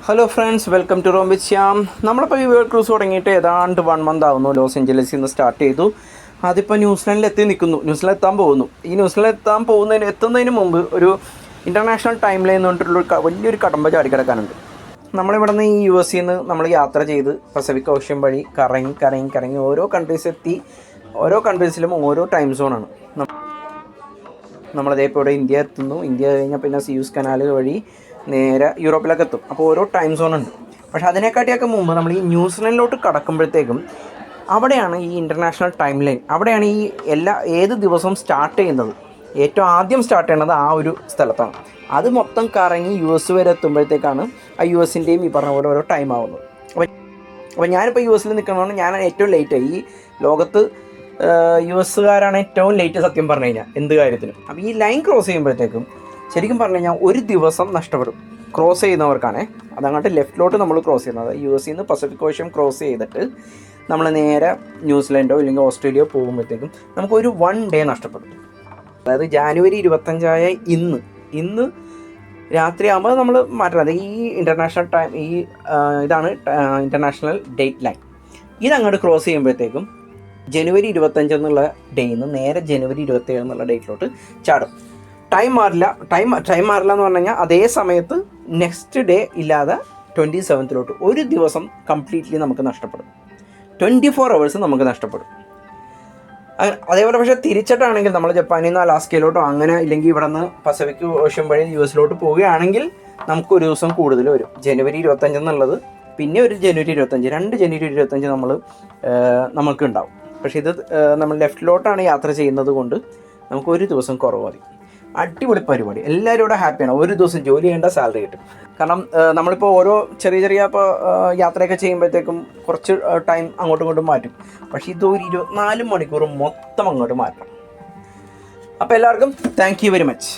Hello friends, welcome to Rome with Shyam. നമ്മളിപ്പോൾ ഈ world cruise തുടങ്ങിയിട്ട് ഏതാണ്ട് 1 മന്ത് ആവുന്നു. ലോസ് ഏഞ്ചലസിൽ നിന്ന് സ്റ്റാർട്ട് ചെയ്തു. അതിപ്പോൾ ന്യൂസിലാൻഡിൽ നിൽക്കുന്നു. ന്യൂസിലാൻഡ് എത്താൻ പോകുന്നു. ഈ ന്യൂസിലാൻഡ് എത്തുന്നതിന് മുമ്പ് ഒരു ഇൻ്റർനാഷണൽ ടൈം ലൈൻ എന്ന് പറഞ്ഞിട്ടുള്ള വലിയൊരു കടമ്പ ചാടിക്കിടക്കാനുണ്ട്. നമ്മളിവിടെ നിന്ന് ഈ US നിന്ന് നമ്മൾ യാത്ര ചെയ്ത് പസഫിക് ഓഷ്യൻ വഴി കറങ്ങി ഓരോ കൺട്രീസ് എത്തി. ഓരോ കൺട്രീസിലും ഓരോ ടൈം സോണാണ്. നമ്മളതേപോലെ ഇവിടെ ഇന്ത്യ എത്തുന്നു. ഇന്ത്യ കഴിഞ്ഞാൽ പിന്നെ സിയൂസ് കനാൽ വഴി നേരെ യൂറോപ്പിലൊക്കെ എത്തും. അപ്പോൾ ഓരോ ടൈം സോണുണ്ട്. പക്ഷേ അതിനെക്കാട്ടിയൊക്കെ മുമ്പ് നമ്മൾ ഈ ന്യൂസിലൻഡിലോട്ട് കടക്കുമ്പോഴത്തേക്കും അവിടെയാണ് ഈ ഇൻ്റർനാഷണൽ ടൈം ലൈൻ. അവിടെയാണ് ഈ ഏത് ദിവസവും സ്റ്റാർട്ട് ചെയ്യുന്നത്. ഏറ്റവും ആദ്യം സ്റ്റാർട്ട് ചെയ്യുന്നത് ആ ഒരു സ്ഥലത്താണ്. അത് മൊത്തം കറങ്ങി US വരെ എത്തുമ്പോഴത്തേക്കാണ് ആ USൻ്റെയും ഈ പറഞ്ഞ പോലെ ഓരോ ടൈം ആവുന്നത്. അപ്പോൾ ഞാനിപ്പോൾ US നിൽക്കുന്നതുകൊണ്ട് ഞാൻ ഏറ്റവും ലേറ്റായി. ഈ ലോകത്ത് US ഏറ്റവും ലേറ്റ് സത്യം പറഞ്ഞു കഴിഞ്ഞാൽ എന്ത് കാര്യത്തിനും. അപ്പോൾ ഈ ലൈൻ ക്രോസ് ചെയ്യുമ്പോഴത്തേക്കും ശരിക്കും പറഞ്ഞു കഴിഞ്ഞാൽ ഒരു ദിവസം നഷ്ടപ്പെടും. ക്രോസ് ചെയ്യുന്നവർക്കാണേ. അതങ്ങോട്ട് ലെഫ്റ്റിലോട്ട് നമ്മൾ ക്രോസ് ചെയ്യുന്നത്. US നിന്ന് പസഫിക് ഓഷ്യൻ ക്രോസ് ചെയ്തിട്ട് നമ്മൾ നേരെ ന്യൂസിലൻഡോ ഇല്ലെങ്കിൽ ഓസ്ട്രേലിയയോ പോകുമ്പോഴത്തേക്കും നമുക്കൊരു 1 ഡേ നഷ്ടപ്പെടും. അതായത് ജാനുവരി 25 ഇന്ന് രാത്രിയാകുമ്പോൾ നമ്മൾ മാറ്റണം. ഈ ഇൻ്റർനാഷണൽ ടൈം ഇതാണ് ഇൻ്റർനാഷണൽ ഡേറ്റ് ലൈൻ. ഇതങ്ങോട്ട് ക്രോസ് ചെയ്യുമ്പോഴത്തേക്കും ജനുവരി 25 എന്നുള്ള ഡേയിൽ നിന്ന് നേരെ ജനുവരി 27 എന്നുള്ള ഡേറ്റിലോട്ട് ചാടും. ടൈം മാറില്ല എന്ന് പറഞ്ഞു കഴിഞ്ഞാൽ അതേ സമയത്ത് നെക്സ്റ്റ് ഡേ ഇല്ലാതെ 27th ഒരു ദിവസം കംപ്ലീറ്റ്ലി നമുക്ക് നഷ്ടപ്പെടും. 24 hours നമുക്ക് നഷ്ടപ്പെടും. അതേപോലെ പക്ഷേ തിരിച്ചിട്ടാണെങ്കിൽ നമ്മൾ ജപ്പാനിൽ നിന്ന് അലാസ്കയിലോട്ടോ അങ്ങനെ ഇല്ലെങ്കിൽ ഇവിടെ നിന്ന് പസഫിക് ഓഷ്യൻ വഴി US പോവുകയാണെങ്കിൽ നമുക്ക് ഒരു ദിവസം കൂടുതൽ വരും. ജനുവരി 25 എന്നുള്ളത് പിന്നെ ഒരു ജനുവരി 25, 2 ജനുവരി 25 നമുക്ക് ഉണ്ടാവും. പക്ഷേ ഇത് നമ്മൾ ലെഫ്റ്റിലോട്ടാണ് യാത്ര ചെയ്യുന്നത് കൊണ്ട് നമുക്ക് ഒരു ദിവസം കുറവ് മതി. അടിപൊളി പരിപാടി. എല്ലാവരും ഇവിടെ ഹാപ്പിയാണ്. ഒരു ദിവസം ജോലി ചെയ്യേണ്ട സാലറി കിട്ടും. കാരണം നമ്മളിപ്പോൾ ഓരോ ചെറിയ ഇപ്പോൾ യാത്രയൊക്കെ ചെയ്യുമ്പോഴത്തേക്കും കുറച്ച് ടൈം അങ്ങോട്ടും ഇങ്ങോട്ടും മാറ്റും. പക്ഷേ ഇത് ഒരു 24 മണിക്കൂർ മൊത്തം അങ്ങോട്ട് മാറ്റണം. അപ്പോൾ എല്ലാവർക്കും താങ്ക് യു വെരി മച്ച്.